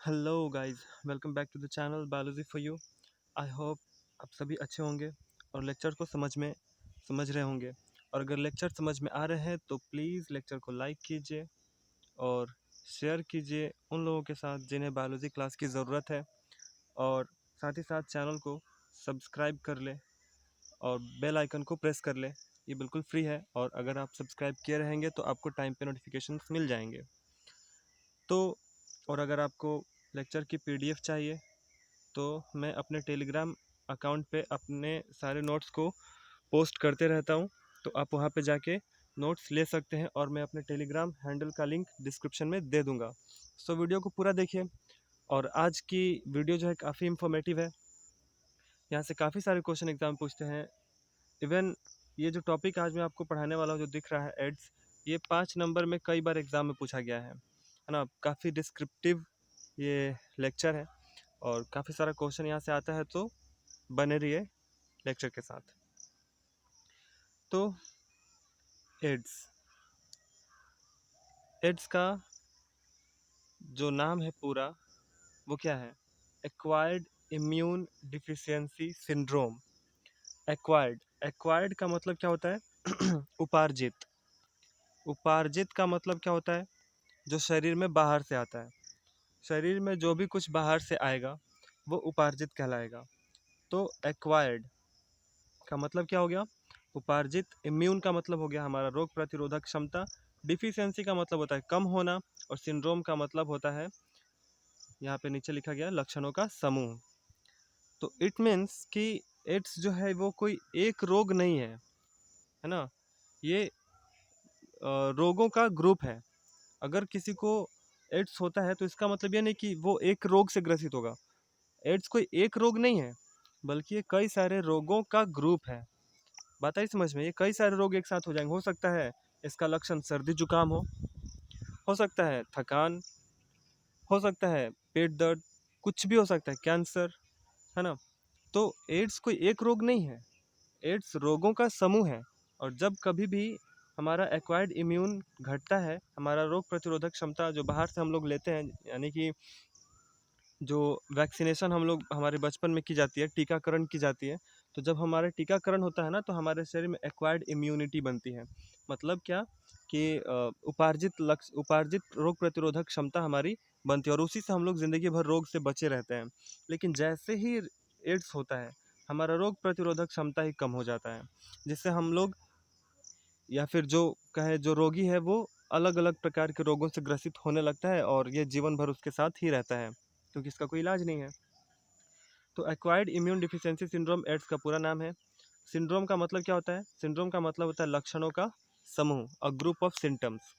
Hello guys, welcome back to the channel biology for you. I hope आप सभी अच्छे होंगे और लेक्चर को समझ रहे होंगे। और अगर लेक्चर समझ में आ रहे हैं तो प्लीज़ लेक्चर को लाइक कीजिए और शेयर कीजिए उन लोगों के साथ जिन्हें बायोलॉजी क्लास की ज़रूरत है। और साथ ही साथ चैनल को सब्सक्राइब कर ले और बेल आइकन को प्रेस कर ले। ये बिल्कुल फ्री है और अगर आप सब्सक्राइब किए रहेंगे तो आपको टाइम पे नोटिफिकेशंस मिल जाएंगे। तो और अगर आपको लेक्चर की पीडीएफ चाहिए तो मैं अपने टेलीग्राम अकाउंट पे अपने सारे नोट्स को पोस्ट करते रहता हूँ। तो आप वहाँ पे जाके नोट्स ले सकते हैं और मैं अपने टेलीग्राम हैंडल का लिंक डिस्क्रिप्शन में दे दूँगा। सो वीडियो को पूरा देखिए। और आज की वीडियो जो है काफ़ी इन्फॉर्मेटिव है। यहाँ से काफ़ी सारे क्वेश्चन एग्जाम पूछते हैं। इवन ये जो टॉपिक आज मैं आपको पढ़ाने वाला हूँ जो दिख रहा है एड्स, ये 5 नंबर में कई बार एग्जाम में पूछा गया है ना। काफ़ी डिस्क्रिप्टिव ये लेक्चर है और काफ़ी सारा क्वेश्चन यहाँ से आता है, तो बने रहिए लेक्चर के साथ। तो एड्स एड्स का जो नाम है पूरा वो क्या है? Acquired immune deficiency syndrome. Acquired का मतलब क्या होता है? उपार्जित। उपार्जित का मतलब क्या होता है? जो शरीर में बाहर से आता है। शरीर में जो भी कुछ बाहर से आएगा वो उपार्जित कहलाएगा। तो एक्वायर्ड का मतलब क्या हो गया? उपार्जित। इम्यून का मतलब हो गया हमारा रोग प्रतिरोधक क्षमता। डिफिशियंसी का मतलब होता है कम होना। और सिंड्रोम का मतलब होता है, यहाँ पे नीचे लिखा गया, लक्षणों का समूह। तो इट मीन्स कि एड्स जो है वो कोई एक रोग नहीं है ना। ये रोगों का ग्रुप है। अगर किसी को एड्स होता है तो इसका मतलब ये नहीं कि वो एक रोग से ग्रसित होगा। एड्स कोई एक रोग नहीं है, बल्कि ये कई सारे रोगों का ग्रुप है। बात आई समझ में? ये कई सारे रोग एक साथ हो जाएंगे। हो सकता है इसका लक्षण सर्दी जुकाम हो सकता है थकान, हो सकता है पेट दर्द, कुछ भी हो सकता है, कैंसर, है ना। तो एड्स कोई एक रोग नहीं है, एड्स रोगों का समूह है। और जब कभी भी हमारा एक्वायर्ड इम्यून घटता है, हमारा रोग प्रतिरोधक क्षमता जो बाहर से हम लोग लेते हैं, यानी कि जो वैक्सीनेशन हम लोग हमारे बचपन में की जाती है, टीकाकरण की जाती है, तो जब हमारा टीकाकरण होता है ना तो हमारे शरीर में एक्वायर्ड इम्यूनिटी बनती है। मतलब क्या कि उपार्जित रोग प्रतिरोधक क्षमता हमारी बनती है और उसी से हम लोग ज़िंदगी भर रोग से बचे रहते हैं। लेकिन जैसे ही एड्स होता है, हमारा रोग प्रतिरोधक क्षमता ही कम हो जाता है, जिससे हम लोग, या फिर जो कहे जो रोगी है, वो अलग अलग प्रकार के रोगों से ग्रसित होने लगता है और ये जीवन भर उसके साथ ही रहता है क्योंकि इसका कोई इलाज नहीं है। तो acquired immune deficiency syndrome AIDS का पूरा नाम है। सिंड्रोम का मतलब क्या होता है? सिंड्रोम का मतलब होता है लक्षणों का समूह, अ ग्रुप ऑफ सिम्टम्स।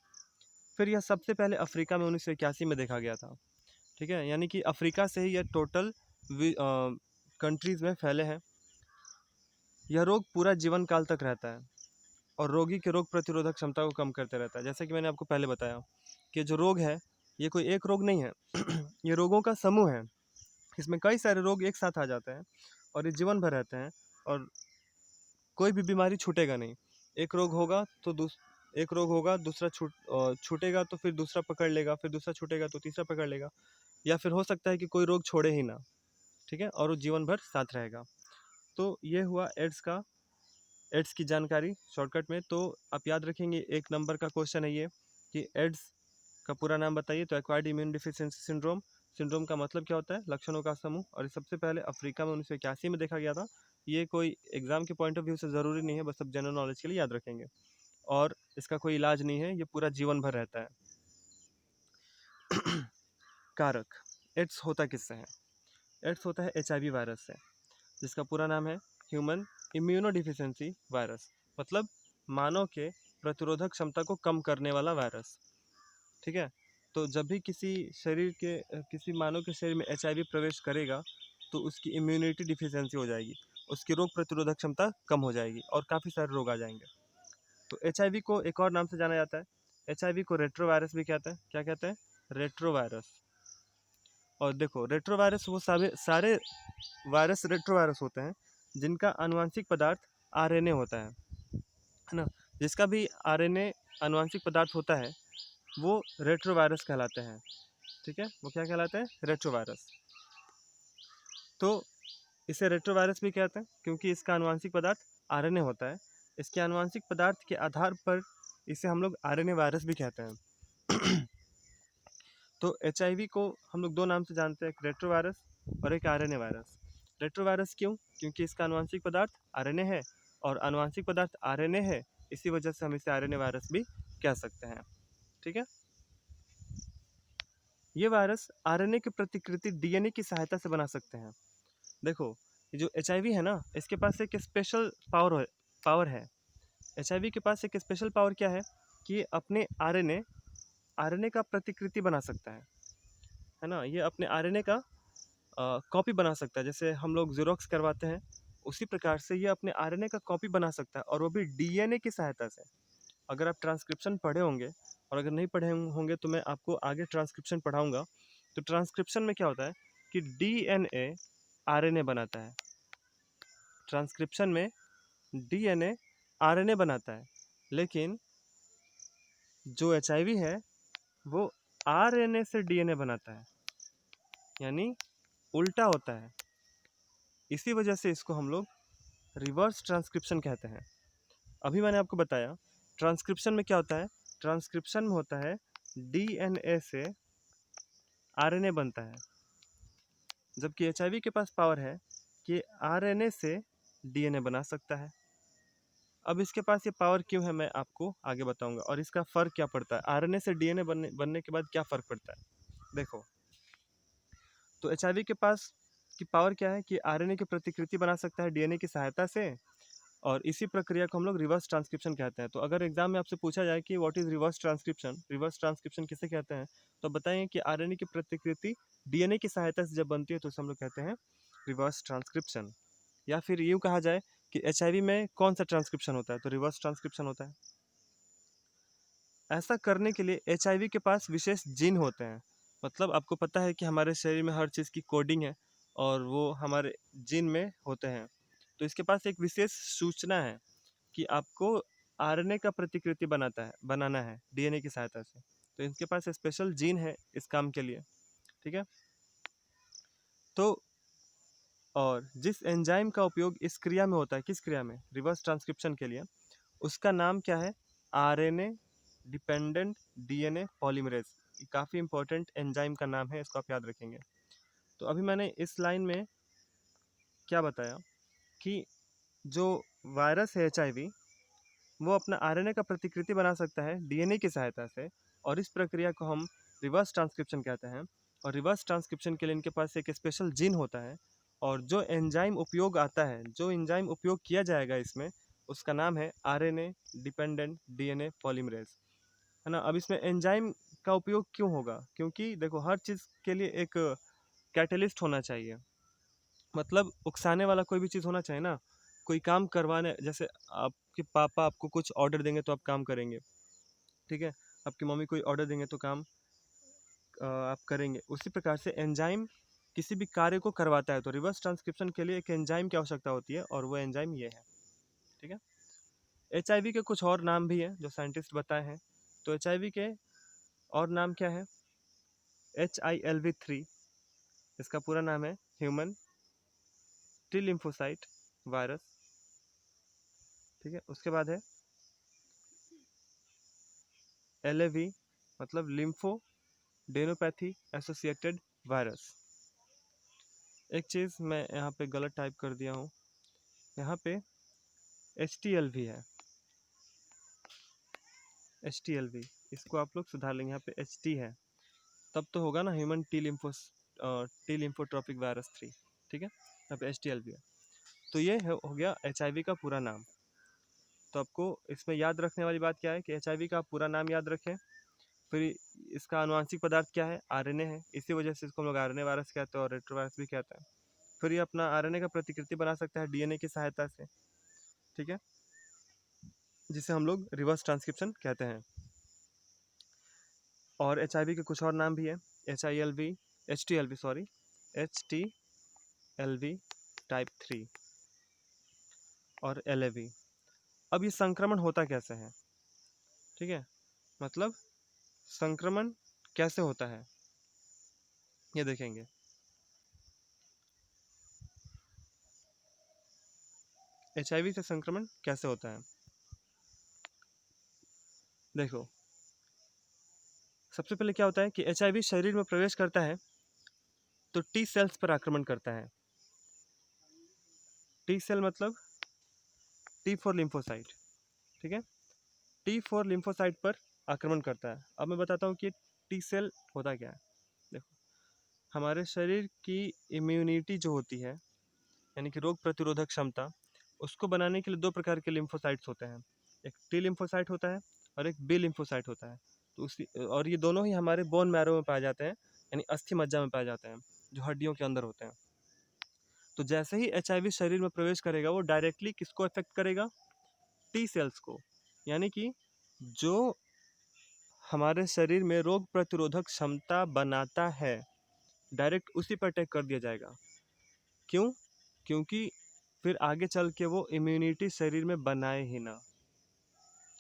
फिर यह सबसे पहले अफ्रीका में 1981 में देखा गया था। ठीक है, यानी कि अफ्रीका से ही यह टोटल कंट्रीज़ में फैले हैं। यह रोग पूरा जीवन काल तक रहता है और रोगी के रोग प्रतिरोधक क्षमता को कम करते रहता है। जैसे कि मैंने आपको पहले बताया कि जो रोग है ये कोई एक रोग नहीं है ये रोगों का समूह है। इसमें कई सारे रोग एक साथ आ जाते हैं और ये जीवन भर रहते हैं और कोई भी बीमारी छूटेगा नहीं। एक रोग होगा तो एक रोग होगा, दूसरा छूटेगा तो फिर दूसरा पकड़ लेगा, फिर दूसरा छूटेगा तो तीसरा पकड़ लेगा, या फिर हो सकता है कि कोई रोग छोड़े ही ना। ठीक है, और वो जीवन भर साथ रहेगा। तो ये हुआ एड्स का, एड्स की जानकारी शॉर्टकट में। तो आप याद रखेंगे, 1 नंबर का क्वेश्चन है ये कि एड्स का पूरा नाम बताइए। तो acquired immune deficiency syndrome. Syndrome का मतलब क्या होता है? लक्षणों का समूह। और ये सबसे पहले अफ्रीका में 1981 में देखा गया था। ये कोई एग्जाम के पॉइंट ऑफ व्यू से ज़रूरी नहीं है, बस सब जनरल नॉलेज के लिए याद रखेंगे। और इसका कोई इलाज नहीं है, ये पूरा जीवन भर रहता है। कारक। एड्स होता किससे है? एड्स होता है HIV वायरस से, जिसका पूरा नाम है ह्यूमन इम्यूनो डिफिशियंसी वायरस। मतलब मानव के प्रतिरोधक क्षमता को कम करने वाला वायरस। ठीक है, तो जब भी किसी मानव के शरीर में HIV प्रवेश करेगा तो उसकी इम्यूनिटी डिफिशियंसी हो जाएगी, उसकी रोग प्रतिरोधक क्षमता कम हो जाएगी और काफ़ी सारे रोग आ जाएंगे। तो HIV को एक और नाम से जाना जाता है। HIV को रेट्रो वायरस भी कहते हैं। क्या कहते हैं? Retro virus. और देखो, रेट्रो वायरस वो सारे सारे वायरस रेट्रो वायरस होते हैं जिनका आनुवंशिक पदार्थ RNA होता है ना। जिसका भी RNA आनुवंशिक पदार्थ होता है वो रेट्रो वायरस कहलाते हैं। ठीक है, वो क्या कहलाते हैं, रेट्रोवायरस। तो इसे रेट्रोवायरस भी कहते हैं क्योंकि इसका आनुवंशिक पदार्थ आरएनए होता है। इसके आनुवंशिक पदार्थ के आधार पर इसे हम लोग आरएनए वायरस भी कहते हैं। तो एचआईवी को हम लोग दो नाम से जानते हैं, एक रेट्रोवायरस और एक आरएनए वायरस। रेट्रोवायरस क्यों? क्योंकि इसका आनुवंशिक पदार्थ आरएनए है और आनुवंशिक पदार्थ आरएनए है, इसी वजह से हम इसे आरएनए वायरस भी कह सकते हैं। ठीक है, ये वायरस आरएनए की प्रतिकृति डीएनए की सहायता से बना सकते हैं। देखो, ये जो एचआईवी है ना, इसके पास एक स्पेशल पावर है। एचआईवी के पास एक स्पेशल पावर क्या है कि ये अपने आरएनए का प्रतिकृति बना सकता है ना। ये अपने आरएनए का कॉपी बना सकता है। जैसे हम लोग ज़ेरॉक्स करवाते हैं, उसी प्रकार से ये अपने आरएनए का कॉपी बना सकता है, और वो भी डीएनए की सहायता से। अगर आप ट्रांसक्रिप्शन पढ़े होंगे, और अगर नहीं पढ़े होंगे तो मैं आपको आगे ट्रांसक्रिप्शन पढ़ाऊंगा। तो ट्रांसक्रिप्शन में क्या होता है कि डीएनए आरएनए बनाता है। ट्रांसक्रिप्शन में डीएनए आरएनए बनाता है, लेकिन जो एचआईवी है वो आरएनए से डीएनए बनाता है, यानी उल्टा होता है। इसी वजह से इसको हम लोग रिवर्स ट्रांसक्रिप्शन कहते हैं। अभी मैंने आपको बताया ट्रांसक्रिप्शन में क्या होता है। ट्रांसक्रिप्शन में होता है डीएनए से आरएनए बनता है, जबकि एचआईवी के पास पावर है कि आरएनए से डीएनए बना सकता है। अब इसके पास ये पावर क्यों है, मैं आपको आगे बताऊंगा, और इसका फ़र्क क्या पड़ता है, आरएनए से डीएनए बनने के बाद क्या फ़र्क पड़ता है। देखो, तो एचआईवी के पास की पावर क्या है कि आरएनए की प्रतिकृति बना सकता है डीएनए की सहायता से, और इसी प्रक्रिया को हम लोग रिवर्स ट्रांसक्रिप्शन कहते हैं। तो अगर एग्जाम में आपसे पूछा जाए कि व्हाट इज रिवर्स ट्रांसक्रिप्शन किसे कहते हैं, तो बताएं कि आरएनए की प्रतिकृति डीएनए की सहायता से जब बनती है तो उसे हम लोग कहते हैं रिवर्स ट्रांसक्रिप्शन। या फिर यूँ कहा जाए कि एचआईवी में कौन सा ट्रांसक्रिप्शन होता है, तो रिवर्स ट्रांसक्रिप्शन होता है। ऐसा करने के लिए एचआईवी के पास विशेष जीन होते हैं। मतलब आपको पता है कि हमारे शरीर में हर चीज़ की कोडिंग है, और वो हमारे जीन में होते हैं। तो इसके पास एक विशेष सूचना है कि आपको आरएनए का प्रतिकृति बनाना है डीएनए की सहायता से। तो इनके पास स्पेशल जीन है इस काम के लिए। ठीक है, तो और जिस एंजाइम का उपयोग इस क्रिया में होता है, किस क्रिया में, रिवर्स ट्रांसक्रिप्शन के लिए, उसका नाम क्या है, आरएनए डिपेंडेंट डीएनए पॉलीमरेज। ये काफ़ी इंपॉर्टेंट एंजाइम का नाम है, इसको आप याद रखेंगे। तो अभी मैंने इस लाइन में क्या बताया कि जो वायरस है एचआईवी, वो अपना आरएनए का प्रतिकृति बना सकता है डीएनए की सहायता से, और इस प्रक्रिया को हम रिवर्स ट्रांसक्रिप्शन कहते हैं। और रिवर्स ट्रांसक्रिप्शन के लिए इनके पास एक स्पेशल जीन होता है, और जो एंजाइम उपयोग आता है, जो एंजाइम उपयोग किया जाएगा इसमें, उसका नाम है आरएनए डिपेंडेंट डीएनए पॉलीमरेज, है ना। अब इसमें एंजाइम का उपयोग क्यों होगा, क्योंकि देखो हर चीज़ के लिए एक कैटलिस्ट होना चाहिए। मतलब उकसाने वाला कोई भी चीज़ होना चाहिए ना। कोई काम करवाने, जैसे आपके पापा आपको कुछ ऑर्डर देंगे तो आप काम करेंगे, ठीक है। आपकी मम्मी कोई ऑर्डर देंगे तो काम आप करेंगे। उसी प्रकार से एंजाइम किसी भी कार्य को करवाता है। तो रिवर्स ट्रांसक्रिप्शन के लिए एक एंजाइम की आवश्यकता होती है, और वो एंजाइम ये है। ठीक है, एचआईवी के कुछ और नाम भी हैं जो साइंटिस्ट बताए हैं। तो एचआईवी के और नाम क्या है, HILV3, इसका पूरा नाम है ह्यूमन टी लिम्फोसाइट वायरस। ठीक है, उसके बाद है LAV, मतलब लिम्फो डेनोपैथी एसोसिएटेड वायरस। एक चीज़ मैं यहाँ पे गलत टाइप कर दिया हूँ, यहाँ पे HTLV है, HTLV, इसको आप लोग सुधार लेंगे, यहाँ पे HT है, तब तो होगा ना ह्यूमन टी लिम्फोट्रॉपिक वायरस 3। ठीक है, यहाँ पे HTLV है। तो ये हो गया HIV का पूरा नाम। तो आपको इसमें याद रखने वाली बात क्या है कि HIV का आप पूरा नाम याद रखें, फिर इसका आनुवांशिक पदार्थ क्या है, आरएनए है, इसी वजह से इसको हम लोग आरएनए वायरस कहते हैं और रेट्रोवायरस भी कहते हैं। फिर ये अपना आरएनए का प्रतिकृति बना सकता है डीएनए की सहायता से, ठीक है, जिसे हम लोग रिवर्स ट्रांसक्रिप्शन कहते हैं। और एचआईवी के कुछ और नाम भी है, HTLV सॉरी, HTLV टाइप 3 और LAV। अब ये संक्रमण होता कैसे है, ठीक है, मतलब संक्रमण कैसे होता है। ये देखेंगे। एचआईवी से संक्रमण कैसे होता है? देखो, सबसे पहले क्या होता है कि एचआईवी शरीर में प्रवेश करता है तो टी सेल्स पर आक्रमण करता है। टी सेल मतलब टी फॉर लिम्फोसाइट, ठीक है। टी फॉर लिम्फोसाइट पर आक्रमण करता है। अब मैं बताता हूँ कि टी सेल होता क्या है। देखो, हमारे शरीर की इम्यूनिटी जो होती है, यानी कि रोग प्रतिरोधक क्षमता, उसको बनाने के लिए दो प्रकार के लिम्फोसाइट्स होते हैं। एक टी लिम्फोसाइट होता है और एक बी लिम्फोसाइट होता है। तो उसी और ये दोनों ही हमारे बोन मैरो में पाए जाते हैं, यानी अस्थि मज्जा में पाए जाते हैं, जो हड्डियों के अंदर होते हैं। तो जैसे ही एचआईवी शरीर में प्रवेश करेगा, वो डायरेक्टली किसको अफेक्ट करेगा? टी सेल्स को, यानी कि जो हमारे शरीर में रोग प्रतिरोधक क्षमता बनाता है, डायरेक्ट उसी पर अटैक कर दिया जाएगा। क्यों? क्योंकि फिर आगे चल के वो इम्यूनिटी शरीर में बनाए ही ना,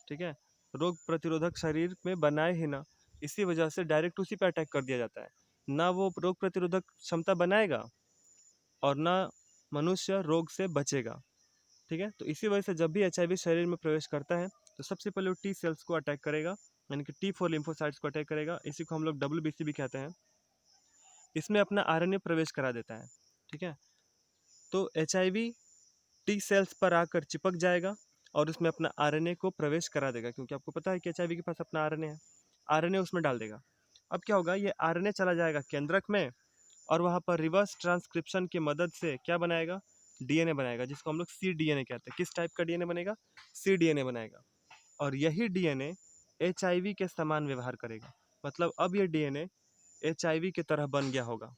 ठीक है। रोग प्रतिरोधक शरीर में बनाए ही ना, इसी वजह से डायरेक्ट उसी पर अटैक कर दिया जाता है। ना वो रोग प्रतिरोधक क्षमता बनाएगा और ना मनुष्य रोग से बचेगा, ठीक है। तो इसी वजह से जब भी एचआईवी शरीर में प्रवेश करता है तो सबसे पहले वो टी सेल्स को अटैक करेगा, यानी कि टी फोर लिम्फोसाइट्स को अटैक करेगा। इसी को हम लोग WBC भी कहते हैं। इसमें अपना आरएनए प्रवेश करा देता है, ठीक है। तो एचआईवी टी सेल्स पर आकर चिपक जाएगा और उसमें अपना आरएनए को प्रवेश करा देगा, क्योंकि आपको पता है कि एचआईवी के पास अपना आरएनए है। आरएनए उसमें डाल देगा। अब क्या होगा, ये आरएनए चला जाएगा केंद्रक में और वहाँ पर रिवर्स ट्रांसक्रिप्शन की मदद से क्या बनाएगा? डीएनए बनाएगा, जिसको हम लोग सी डीएनए कहते हैं। किस टाइप का डीएनए बनेगा? सी डीएनए बनाएगा। और यही डीएनए एचआईवी के समान व्यवहार करेगा। मतलब अब ये डीएनए एचआईवी की तरह बन गया होगा,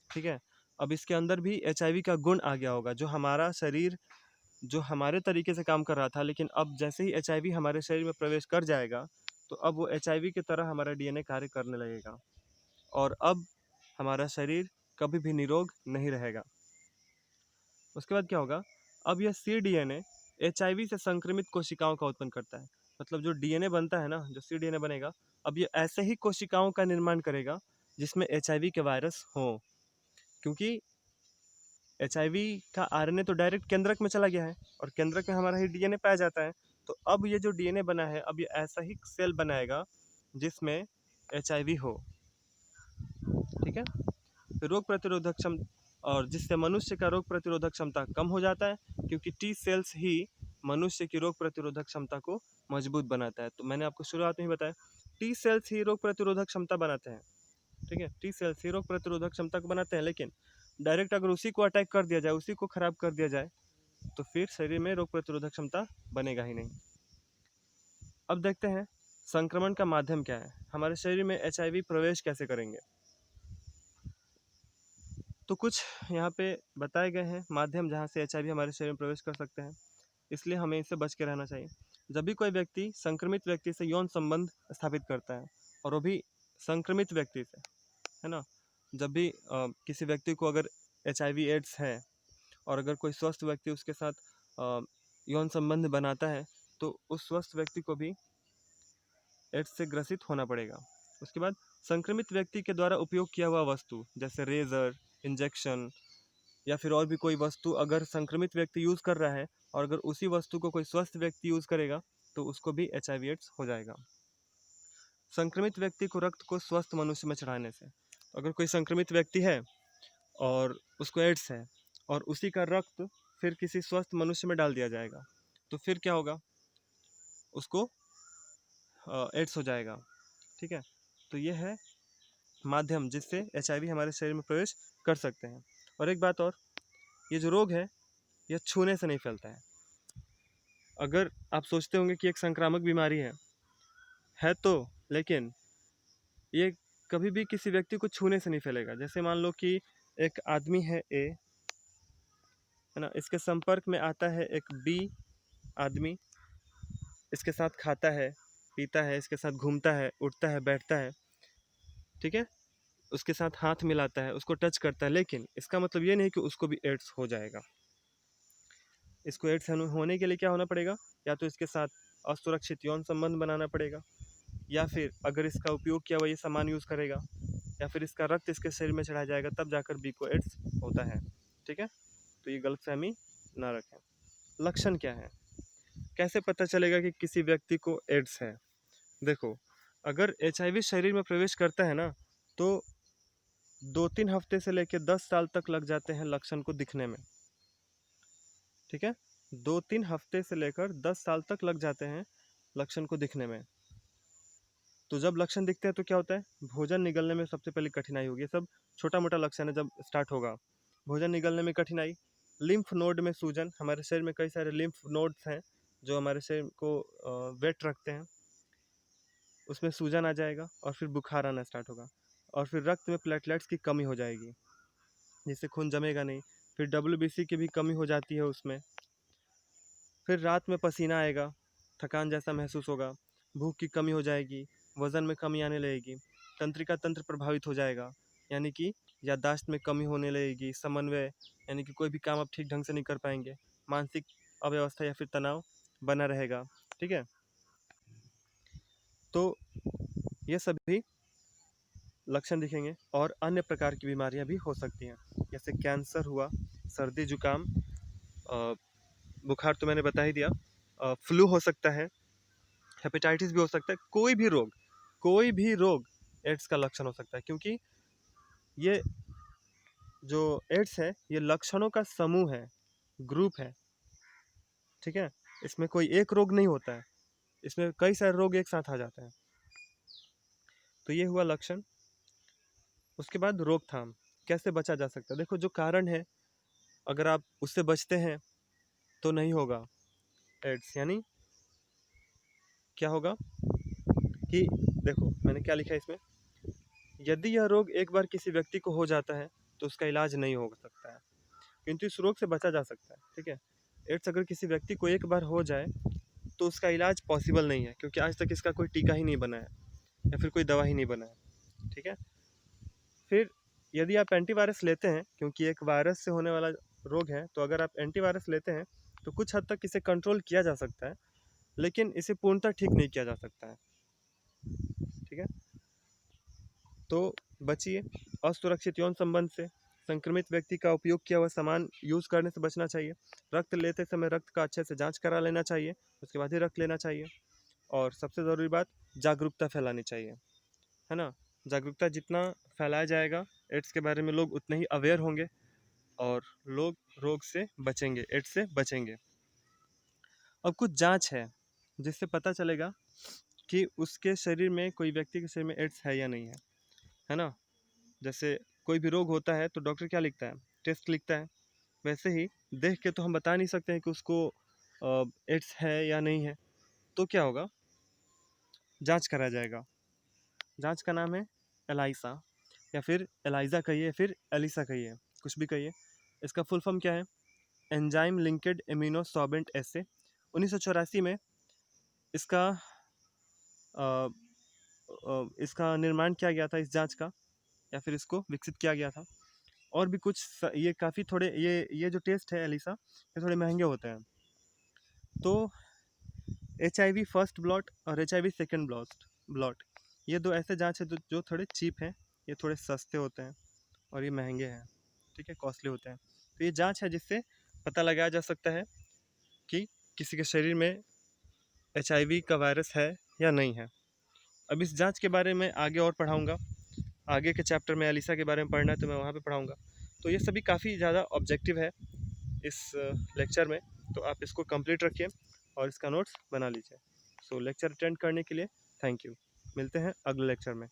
ठीक है। अब इसके अंदर भी एचआईवी का गुण आ गया होगा, जो हमारा शरीर जो हमारे तरीके से काम कर रहा था, लेकिन अब जैसे ही एचआईवी हमारे शरीर में प्रवेश कर जाएगा तो अब वो एचआईवी की तरह हमारा डीएनए कार्य करने लगेगा और अब हमारा शरीर कभी भी निरोग नहीं रहेगा। उसके बाद क्या होगा, अब यह सी डीएनए एचआईवी से संक्रमित कोशिकाओं का उत्पन्न करता है। मतलब जो डीएनए बनता है ना, जो सी डीएनए बनेगा, अब ये ऐसे ही कोशिकाओं का निर्माण करेगा जिसमें एचआईवी के वायरस हो, क्योंकि एचआईवी का आरएनए तो डायरेक्ट केंद्रक में चला गया है और केंद्रक में हमारा ही डीएनए पाया जाता है। तो अब ये जो डीएनए बना है, अब ये ऐसा ही सेल बनाएगा जिसमें एचआईवी हो, ठीक है। रोग प्रतिरोधक क्षमता, और जिससे मनुष्य का रोग प्रतिरोधक क्षमता कम हो जाता है, क्योंकि टी सेल्स ही मनुष्य की रोग प्रतिरोधक क्षमता को मजबूत बनाता है। तो मैंने आपको शुरुआत में ही बताया, टी सेल्स ही रोग प्रतिरोधक क्षमता बनाते हैं, ठीक है। टी सेल्स ही रोग प्रतिरोधक क्षमता को बनाते हैं, लेकिन डायरेक्ट अगर उसी को अटैक कर दिया जाए, उसी को खराब कर दिया जाए, तो फिर शरीर में रोग प्रतिरोधक क्षमता बनेगा ही नहीं। अब देखते हैं संक्रमण का माध्यम क्या है, हमारे शरीर में एचआईवी प्रवेश कैसे करेंगे। तो कुछ यहाँ पे बताए गए हैं माध्यम जहाँ से एचआईवी हमारे शरीर में प्रवेश कर सकते हैं, इसलिए हमें इससे बच के रहना चाहिए। जब भी कोई व्यक्ति संक्रमित व्यक्ति से यौन संबंध स्थापित करता है, और वो भी संक्रमित व्यक्ति से, है ना। जब भी किसी व्यक्ति को अगर एचआईवी एड्स है और अगर कोई स्वस्थ व्यक्ति उसके साथ यौन संबंध बनाता है, तो उस स्वस्थ व्यक्ति को भी एड्स से ग्रसित होना पड़ेगा। उसके बाद संक्रमित व्यक्ति के द्वारा उपयोग किया हुआ वस्तु, जैसे रेजर, इंजेक्शन या फिर और भी कोई वस्तु अगर संक्रमित व्यक्ति यूज़ कर रहा है और अगर उसी वस्तु को कोई स्वस्थ व्यक्ति यूज़ करेगा, तो उसको भी एचआईवी एड्स हो जाएगा। संक्रमित व्यक्ति को रक्त को स्वस्थ मनुष्य में चढ़ाने से, अगर कोई संक्रमित व्यक्ति है और उसको एड्स है और उसी का रक्त फिर किसी स्वस्थ मनुष्य में डाल दिया जाएगा, तो फिर क्या होगा, उसको एड्स हो जाएगा, ठीक है। तो ये है माध्यम जिससे एचआईवी हमारे शरीर में प्रवेश कर सकते हैं। और एक बात और, ये जो रोग है ये छूने से नहीं फैलता है। अगर आप सोचते होंगे कि एक संक्रामक बीमारी है तो, लेकिन ये कभी भी किसी व्यक्ति को छूने से नहीं फैलेगा। जैसे मान लो कि एक आदमी है ए, है ना, इसके संपर्क में आता है एक बी आदमी, इसके साथ खाता है, पीता है, इसके साथ घूमता है, उठता है, बैठता है, ठीक है, उसके साथ हाथ मिलाता है, उसको टच करता है, लेकिन इसका मतलब ये नहीं कि उसको भी एड्स हो जाएगा। इसको एड्स होने के लिए क्या होना पड़ेगा, या तो इसके साथ असुरक्षित यौन संबंध बनाना पड़ेगा, या फिर अगर इसका उपयोग किया हुआ ये सामान यूज़ करेगा, या फिर इसका रक्त इसके शरीर में चढ़ाया जाएगा तब जाकर बी को एड्स होता है। ठीक है, तो ये गलतफहमी ना रखें। लक्षण क्या है, कैसे पता चलेगा कि किसी व्यक्ति को एड्स है? देखो, अगर एचआईवी शरीर में प्रवेश करता है ना, तो 2-3 हफ्ते से लेकर 10 साल तक लग जाते हैं लक्षण को दिखने में। ठीक है, 2-3 हफ्ते से लेकर 10 साल तक लग जाते हैं लक्षण को दिखने में। तो जब लक्षण दिखते हैं तो क्या होता है, भोजन निगलने में सबसे पहले कठिनाई होगी। सब छोटा मोटा लक्षण है जब स्टार्ट होगा। भोजन निगलने में कठिनाई, लिम्फ नोड में सूजन, हमारे शरीर में कई सारे लिम्फ नोड्स हैं जो हमारे शरीर को वेट रखते हैं, उसमें सूजन आ जाएगा और फिर बुखार आना स्टार्ट होगा। और फिर रक्त में प्लेटलेट्स की कमी हो जाएगी जिससे खून जमेगा नहीं। फिर डब्ल्यूबीसी की भी कमी हो जाती है उसमें। फिर रात में पसीना आएगा, थकान जैसा महसूस होगा, भूख की कमी हो जाएगी, वज़न में कमी आने लगेगी, तंत्रिका तंत्र प्रभावित हो जाएगा, यानी कि याददाश्त में कमी होने लगेगी, समन्वय यानी कि कोई भी काम आप ठीक ढंग से नहीं कर पाएंगे, मानसिक अव्यवस्था या फिर तनाव बना रहेगा। ठीक है, तो ये सभी लक्षण दिखेंगे और अन्य प्रकार की बीमारियां भी हो सकती हैं, जैसे कैंसर हुआ, सर्दी जुकाम, बुखार तो मैंने बता ही दिया, फ्लू हो सकता है, हेपेटाइटिस भी हो सकता है, कोई भी रोग एड्स का लक्षण हो सकता है। क्योंकि ये जो एड्स है ये लक्षणों का समूह है, ग्रुप है। ठीक है, इसमें कोई एक रोग नहीं होता है, इसमें कई सारे रोग एक साथ आ जाते हैं। तो ये हुआ लक्षण। उसके बाद रोकथाम, कैसे बचा जा सकता है? देखो, जो कारण है अगर आप उससे बचते हैं तो नहीं होगा एड्स। यानी क्या होगा कि देखो मैंने क्या लिखा है इसमें, यदि यह रोग एक बार किसी व्यक्ति को हो जाता है तो उसका इलाज नहीं हो सकता है, किंतु इस रोग से बचा जा सकता है। ठीक है, एड्स अगर किसी व्यक्ति को एक बार हो जाए तो उसका इलाज पॉसिबल नहीं है, क्योंकि आज तक इसका कोई टीका ही नहीं बना है या फिर कोई दवा ही नहीं बना है। ठीक है, फिर यदि आप एंटीवायरस लेते हैं, क्योंकि एक वायरस से होने वाला रोग है, तो अगर आप एंटीवायरस लेते हैं तो कुछ हद तक इसे कंट्रोल किया जा सकता है, लेकिन इसे पूर्णतः ठीक नहीं किया जा सकता है। ठीक है, तो बचिए असुरक्षित यौन संबंध से, संक्रमित व्यक्ति का उपयोग किया हुआ सामान यूज़ करने से बचना चाहिए, रक्त लेते समय रक्त का अच्छे से जांच करा लेना चाहिए, उसके बाद ही रक्त लेना चाहिए, और सबसे ज़रूरी बात, जागरूकता फैलानी चाहिए, है ना। जागरूकता जितना फैलाया जाएगा एड्स के बारे में, लोग उतने ही अवेयर होंगे और लोग रोग से बचेंगे, एड्स से बचेंगे। अब कुछ जांच है जिससे पता चलेगा कि उसके शरीर में, कोई व्यक्ति के शरीर में एड्स है या नहीं है ना। जैसे कोई भी रोग होता है तो डॉक्टर क्या लिखता है, टेस्ट लिखता है। वैसे ही देख के तो हम बता नहीं सकते हैं कि उसको एड्स है या नहीं है। तो क्या होगा, जांच कराया जाएगा। जांच का नाम है एलाइसा, या फिर एलाइजा कहिए, फिर एलिसा कहिए, कुछ भी कहिए। इसका फुल फॉर्म क्या है, एंजाइम लिंक्ड इम्यूनोसॉर्बेंट एसे। 1984 में इसका इसका निर्माण किया गया था, इस जांच का, या फिर इसको विकसित किया गया था। और भी कुछ ये काफ़ी थोड़े, ये जो टेस्ट है एलिसा, ये थोड़े महंगे होते हैं। तो HIV फर्स्ट ब्लॉट और HIV सेकेंड ब्लॉट, ये दो ऐसे जांच है जो थोड़े चीप हैं, ये थोड़े सस्ते होते हैं और ये महंगे हैं। ठीक है, कॉस्टली होते हैं। तो ये जांच है जिससे पता लगाया जा सकता है कि किसी के शरीर में HIV का वायरस है या नहीं है। अब इस जांच के बारे में आगे और पढ़ाऊँगा, आगे के चैप्टर में एलिसा के बारे में पढ़ना है तो मैं वहाँ पे पढ़ाऊँगा। तो ये सभी काफ़ी ज़्यादा ऑब्जेक्टिव है इस लेक्चर में, तो आप इसको कंप्लीट रखिए और इसका नोट्स बना लीजिए। सो लेक्चर अटेंड करने के लिए थैंक यू। मिलते हैं अगले लेक्चर में।